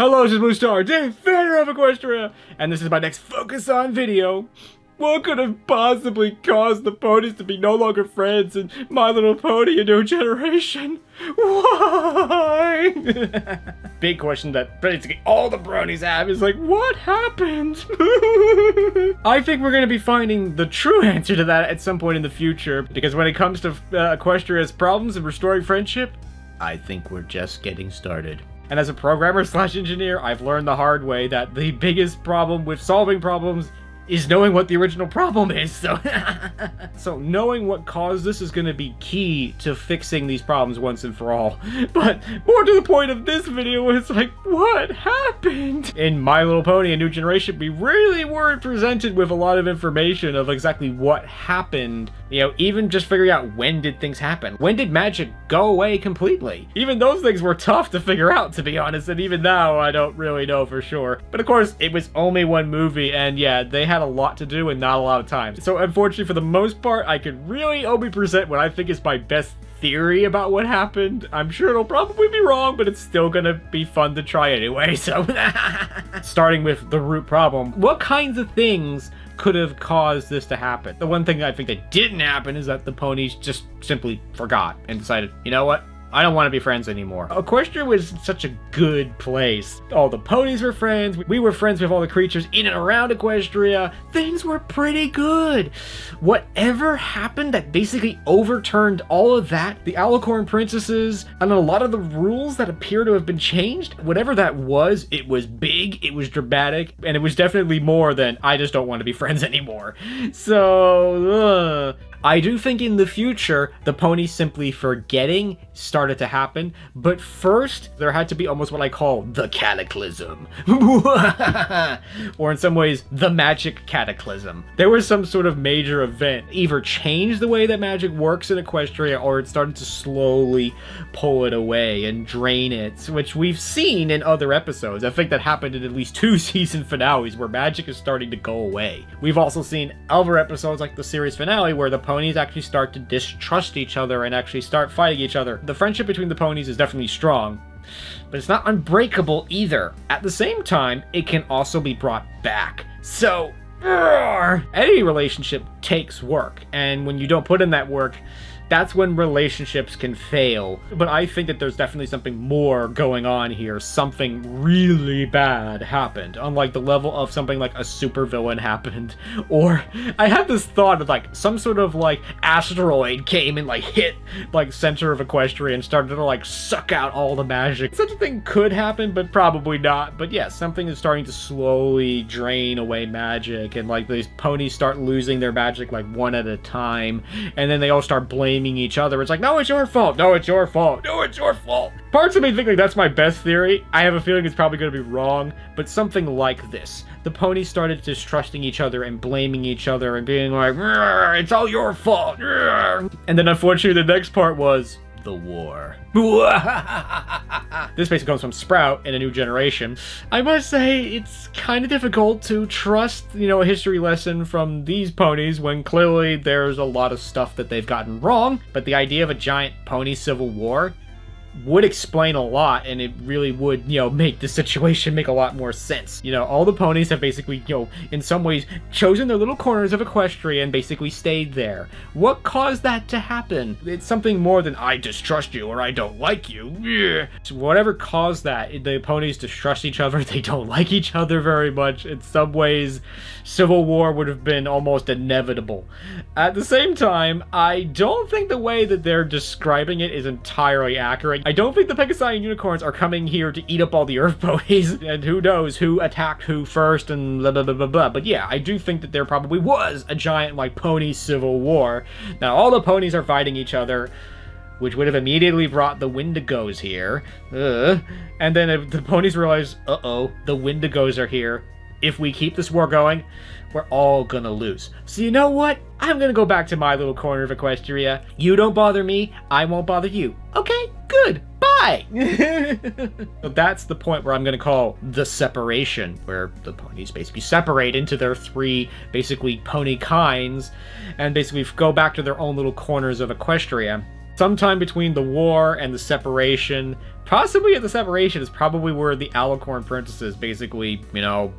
Hello, this is BlueStar, defender of Equestria, and this is my next Focus On video. What could have possibly caused the ponies to be no longer friends in My Little Pony: A New Generation? Why? Big question that basically all the bronies have is like, what happened? I think we're going to be finding the true answer to that at some point in the future, because when it comes to Equestria's problems and restoring friendship, I think we're just getting started. And as a programmer slash engineer, I've learned the hard way that the biggest problem with solving problems is knowing what the original problem is. So knowing what caused this is going to be key to fixing these problems once and for all. But more to the point of this video, it's like, what happened? In My Little Pony: A New Generation, we really weren't presented with a lot of information of exactly what happened. You know, even just figuring out when did things happen. When did magic go away completely? Even those things were tough to figure out, to be honest, and even now I don't really know for sure. But of course, it was only one movie, and yeah, they had a lot to do and not a lot of time. So unfortunately, for the most part, I could really only present what I think is my best theory about what happened. I'm sure it'll probably be wrong, but it's still gonna be fun to try anyway, so. Starting with the root problem, what kinds of things could have caused this to happen? The one thing I think that didn't happen is that the ponies just simply forgot and decided, you know what? I don't want to be friends anymore. Equestria was such a good place. All the ponies were friends. We were friends with all the creatures in and around Equestria. Things were pretty good. Whatever happened that basically overturned all of that, the Alicorn princesses, and a lot of the rules that appear to have been changed, whatever that was, it was big, it was dramatic, and it was definitely more than, I just don't want to be friends anymore. So, I do think in the future, the ponies simply forgetting started to happen, but first, there had to be almost what I call the cataclysm. Or in some ways, the magic cataclysm. There was some sort of major event, either changed the way that magic works in Equestria, or it started to slowly pull it away and drain it, which we've seen in other episodes. I think that happened in at least 2 season finales where magic is starting to go away. We've also seen other episodes like the series finale where the ponies actually start to distrust each other and actually start fighting each other. The friendship between the ponies is definitely strong, but it's not unbreakable either. At the same time, it can also be brought back. So, any relationship takes work, and when you don't put in that work, that's when relationships can fail. But I think that there's definitely something more going on here. Something really bad happened, unlike the level of something like a supervillain happened. Or I had this thought of like some sort of like asteroid came and like hit like center of Equestria and started to like suck out all the magic. Such a thing could happen, but probably not. But yeah, something is starting to slowly drain away magic, and like these ponies start losing their magic like one at a time, and then they all start blaming each other. It's like, no, it's your fault. No, it's your fault. No, it's your fault. Parts of me think like that's my best theory. I have a feeling it's probably going to be wrong, but something like this. The ponies started distrusting each other and blaming each other and being like, it's all your fault. And then unfortunately the next part was the war. This basically comes from Sprout in A New Generation. I must say, it's kind of difficult to trust, you know, a history lesson from these ponies when clearly there's a lot of stuff that they've gotten wrong, but the idea of a giant pony civil war would explain a lot, and it really would, you know, make the situation make a lot more sense. You know, all the ponies have basically, you know, in some ways chosen their little corners of Equestria and basically stayed there. What caused that to happen? It's something more than I distrust you or I don't like you. So whatever caused that, the ponies distrust each other, they don't like each other very much. In some ways, civil war would have been almost inevitable. At the same time, I don't think the way that they're describing it is entirely accurate. I don't think the Pegasi unicorns are coming here to eat up all the Earth ponies, and who knows who attacked who first and blah blah blah blah blah. But yeah, I do think that there probably was a giant like pony civil war. Now all the ponies are fighting each other, which would have immediately brought the Wendigos here. And then if the ponies realize, uh-oh, the Wendigos are here. If we keep this war going, we're all gonna lose. So you know what? I'm gonna go back to my little corner of Equestria. You don't bother me, I won't bother you. Okay, good, bye! So that's the point where I'm gonna call the separation, where the ponies basically separate into their 3 basically pony kinds, and basically go back to their own little corners of Equestria. sometime between the war and the separation. Possibly at the separation is probably where the Alicorn princesses basically, you know,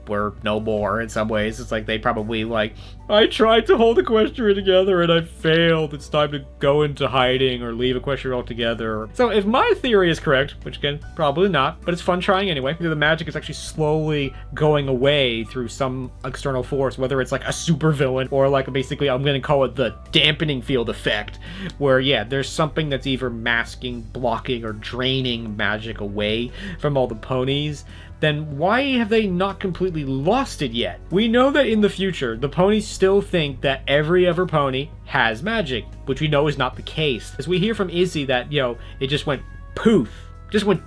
were no more in some ways. It's like they probably like, I tried to hold Equestria together and I failed. It's time to go into hiding or leave Equestria altogether. So if my theory is correct, which again, probably not, but it's fun trying anyway, the magic is actually slowly going away through some external force, whether it's like a supervillain or like basically, I'm going to call it the dampening field effect, where yeah, there's something that's either masking, blocking, or draining magic away from all the ponies. Then why have they not completely lost it yet? We know that in the future, the ponies still think that every other pony has magic, which we know is not the case. As we hear from Izzy that, you know, it just went poof,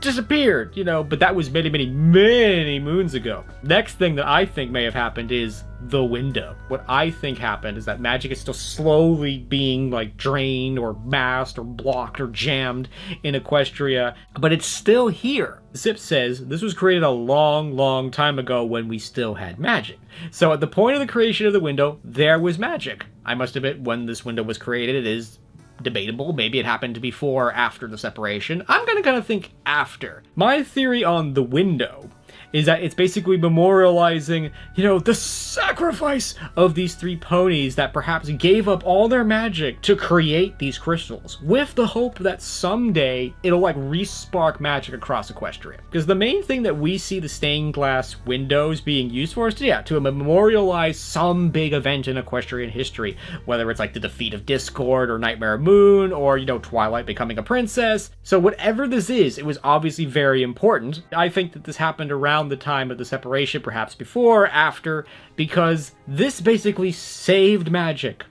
disappeared, you know, but that was many, many, many moons ago. Next thing that I think may have happened is the window. What I think happened is that magic is still slowly being like drained or masked or blocked or jammed in Equestria, but it's still here. Zip says this was created a long, long time ago when we still had magic. So at the point of the creation of the window, there was magic. I must admit, when this window was created, it is debatable. Maybe it happened before or after the separation. I'm gonna kind of think after. My theory on the window is that it's basically memorializing, you know, the sacrifice of these three ponies that perhaps gave up all their magic to create these crystals, with the hope that someday it'll like re-spark magic across Equestria. Because the main thing that we see the stained glass windows being used for is to memorialize some big event in Equestrian history, whether it's like the defeat of Discord or Nightmare Moon or, you know, Twilight becoming a princess. So whatever this is, it was obviously very important. I think that this happened around the time of the separation, perhaps before, after, because this basically saved magic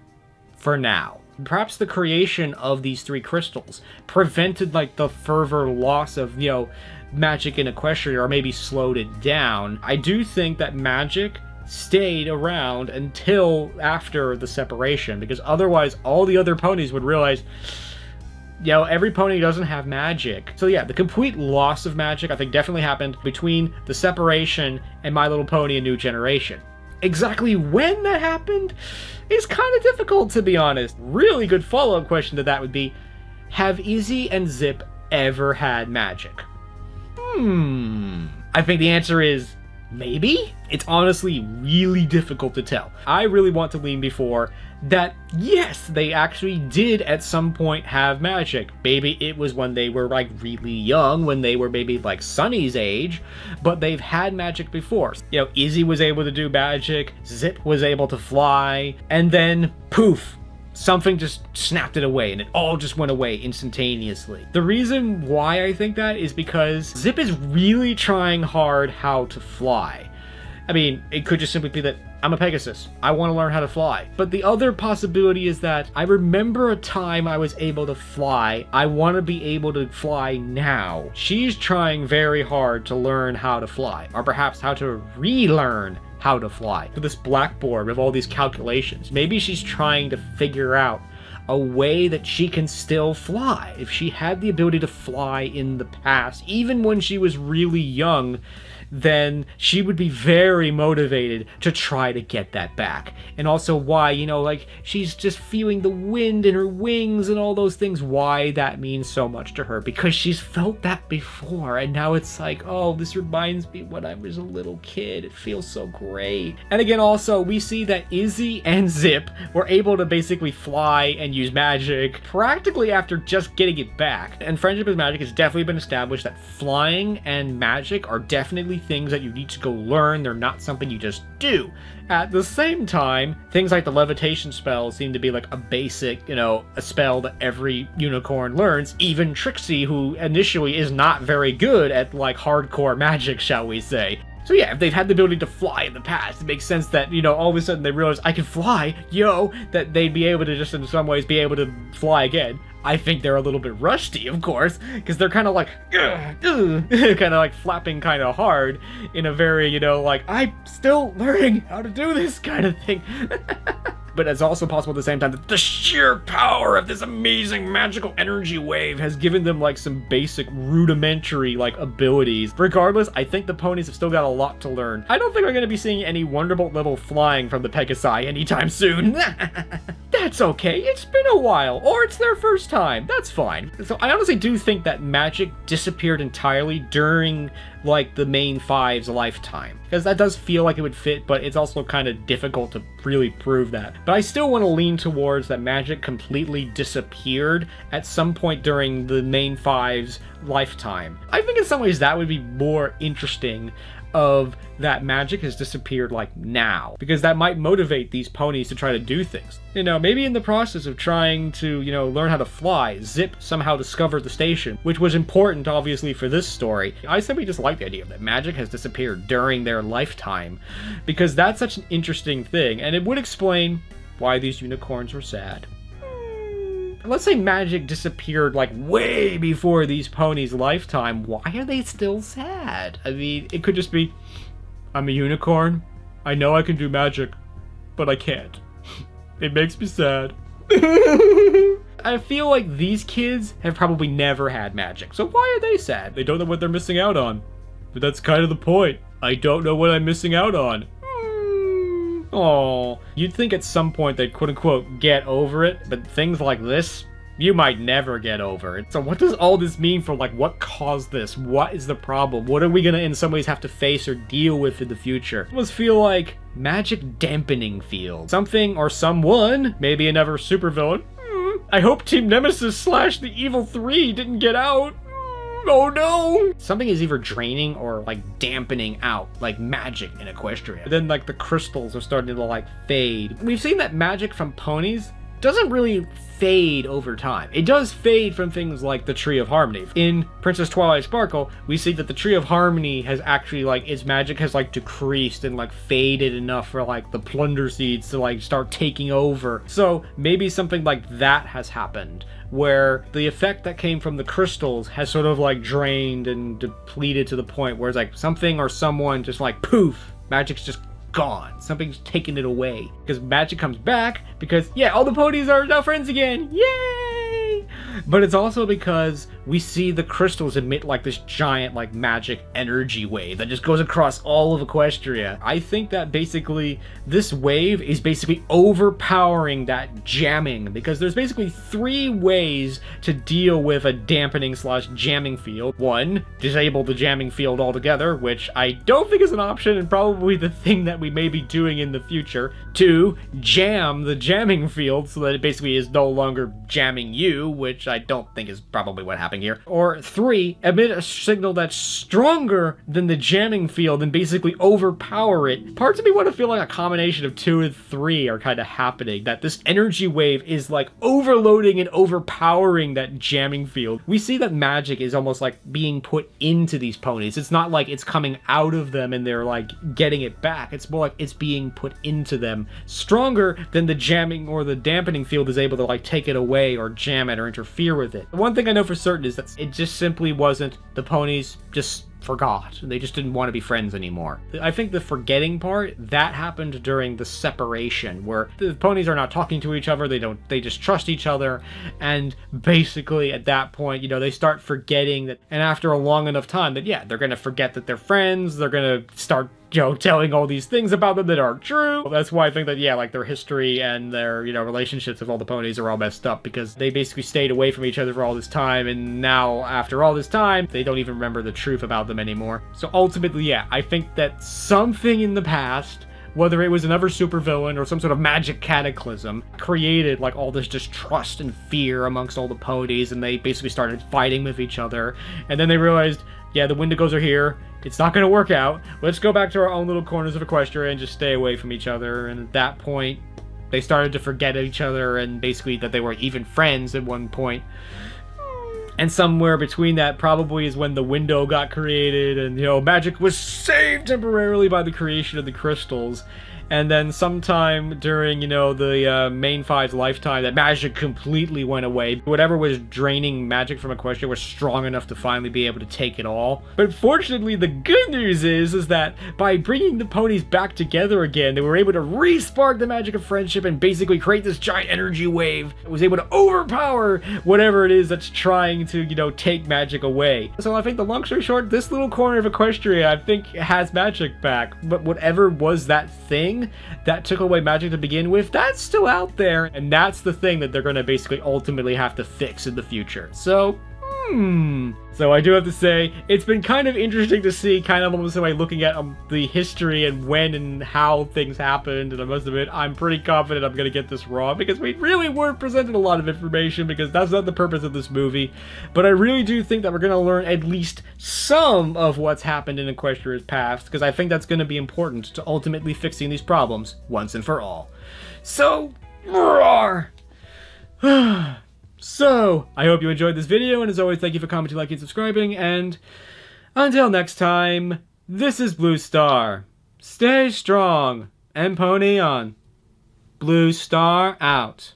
for now. Perhaps the creation of these three crystals prevented like the further loss of, you know, magic in Equestria, or maybe slowed it down. I do think that magic stayed around until after the separation, because otherwise all the other ponies would realize, you know, every pony doesn't have magic. So yeah, the complete loss of magic, I think, definitely happened between the separation and My Little Pony: A New Generation. Exactly when that happened is kind of difficult, to be honest. Really good follow-up question to that would be, have Izzy and Zip ever had magic? I think the answer is maybe? It's honestly really difficult to tell. I really want to lean before that, yes, they actually did at some point have magic. Maybe it was when they were like really young, when they were maybe like Sunny's age, but they've had magic before. You know, Izzy was able to do magic, Zip was able to fly, and then poof, something just snapped it away, and it all just went away instantaneously. The reason why I think that is because Zip is really trying hard how to fly. I mean, it could just simply be that I'm a Pegasus. I want to learn how to fly. But the other possibility is that I remember a time I was able to fly. I want to be able to fly now. She's trying very hard to learn how to fly, or perhaps how to relearn how to fly. To this blackboard with all these calculations. Maybe she's trying to figure out a way that she can still fly. If she had the ability to fly in the past, even when she was really young, then she would be very motivated to try to get that back. And also why, you know, like, she's just feeling the wind in her wings and all those things, why that means so much to her, because she's felt that before, and now it's like, oh, this reminds me when I was a little kid, it feels so great. And again, also, we see that Izzy and Zip were able to basically fly and use magic practically after just getting it back. And Friendship is Magic has definitely been established that flying and magic are definitely things that you need to go learn. They're not something you just do. At the same time, things like the levitation spell seem to be like a basic, you know, a spell that every unicorn learns, even Trixie, who initially is not very good at like hardcore magic, shall we say. So yeah, if they've had the ability to fly in the past, it makes sense that, you know, all of a sudden they realize, I can fly, yo, that they'd be able to just in some ways be able to fly again. I think they're a little bit rusty, of course, because they're kind of like, kind of like flapping kind of hard in a very, you know, like, I'm still learning how to do this kind of thing. but it's also possible at the same time that the sheer power of this amazing magical energy wave has given them like some basic rudimentary like abilities. Regardless, I think the ponies have still got a lot to learn. I don't think we're going to be seeing any Wonderbolt level flying from the Pegasi anytime soon. That's okay, it's been a while, or it's their first time, that's fine. So I honestly do think that magic disappeared entirely during like the main five's lifetime, because that does feel like it would fit, but it's also kind of difficult to really prove that. But I still want to lean towards that magic completely disappeared at some point during the main five's lifetime. I think in some ways that would be more interesting, of that magic has disappeared like now, because that might motivate these ponies to try to do things. You know, maybe in the process of trying to, you know, learn how to fly, Zip somehow discovered the station, which was important obviously for this story. I simply just like the idea that magic has disappeared during their lifetime, because that's such an interesting thing, and it would explain why these unicorns were sad. Let's say magic disappeared like way before these ponies' lifetime. Why are they still sad? I mean, it could just be, I'm a unicorn. I know I can do magic, but I can't. It makes me sad. I feel like these kids have probably never had magic. So why are they sad? They don't know what they're missing out on. But that's kind of the point. I don't know what I'm missing out on. Oh, you'd think at some point they'd quote-unquote get over it, but things like this, you might never get over it. So what does all this mean for like what caused this? What is the problem? What are we gonna in some ways have to face or deal with in the future? It must feel like magic dampening field. Something or someone, maybe another supervillain. I hope Team Nemesis / the Evil 3 didn't get out. Oh no! Something is either draining or like dampening out, like magic in Equestria. But then like the crystals are starting to like fade. We've seen that magic from ponies doesn't really fade over time. It does fade from things like the Tree of Harmony. In Princess Twilight Sparkle, we see that the Tree of Harmony has actually like, its magic has like decreased and like faded enough for like the plunder seeds to like start taking over. So maybe something like that has happened, where the effect that came from the crystals has sort of like drained and depleted to the point where it's like something or someone just like poof, magic's just gone. Something's taken it away. Because magic comes back because, yeah, all the ponies are now friends again. Yay! But it's also because we see the crystals emit like this giant like magic energy wave that just goes across all of Equestria. I think that basically this wave is basically overpowering that jamming, because there's basically 3 ways to deal with a dampening / jamming field. 1, disable the jamming field altogether, which I don't think is an option and probably the thing that we may be doing in the future. 2, jam the jamming field so that it basically is no longer jamming you, which I don't think is probably what happened here. Or 3, emit a signal that's stronger than the jamming field and basically overpower it. Parts of me want to feel like a combination of 2 and 3 are kind of happening, that this energy wave is like overloading and overpowering that jamming field. We see that magic is almost like being put into these ponies. It's not like it's coming out of them and they're like getting it back. It's more like it's being put into them, stronger than the jamming or the dampening field is able to like take it away or jam it or interfere with it. The one thing I know for certain is that it just simply wasn't, the ponies just forgot. They just didn't want to be friends anymore. I think the forgetting part, that happened during the separation, where the ponies are not talking to each other, they just trust each other, and basically at that point, you know, they start forgetting that, and after a long enough time that, yeah, they're gonna forget that they're friends, they're gonna start, you know, telling all these things about them that aren't true. That's why I think that, yeah, like their history and their, you know, relationships with all the ponies are all messed up, because they basically stayed away from each other for all this time, and now after all this time, they don't even remember the truth about them anymore. So ultimately, yeah, I think that something in the past, whether it was another supervillain or some sort of magic cataclysm, created like all this distrust and fear amongst all the ponies, and they basically started fighting with each other. And then they realized, yeah, the Wendigos are here. It's not going to work out. Let's go back to our own little corners of Equestria and just stay away from each other. And at that point, they started to forget each other and basically that they were even friends at one point. And somewhere between that probably is when the window got created and, you know, magic was saved temporarily by the creation of the crystals. and then sometime during, you know, the main five's lifetime, that magic completely went away. Whatever was draining magic from Equestria was strong enough to finally be able to take it all. But fortunately, the good news is that by bringing the ponies back together again, they were able to re-spark the magic of friendship and basically create this giant energy wave that was able to overpower whatever it is that's trying to, you know, take magic away. So I think the long story short, this little corner of Equestria, I think, has magic back. But whatever was that thing that took away magic to begin with, that's still out there. And that's the thing that they're going to basically ultimately have to fix in the future. So, So I do have to say, it's been kind of interesting to see, kind of almost by looking at the history and when and how things happened, and I must admit, I'm pretty confident I'm going to get this wrong, because we really weren't presented a lot of information, because that's not the purpose of this movie. But I really do think that we're going to learn at least some of what's happened in Equestria's past, because I think that's going to be important to ultimately fixing these problems once and for all. So, roar! So, I hope you enjoyed this video, and as always, thank you for commenting, liking, and subscribing, and until next time, this is Blue Star. Stay strong, and pony on. Blue Star out.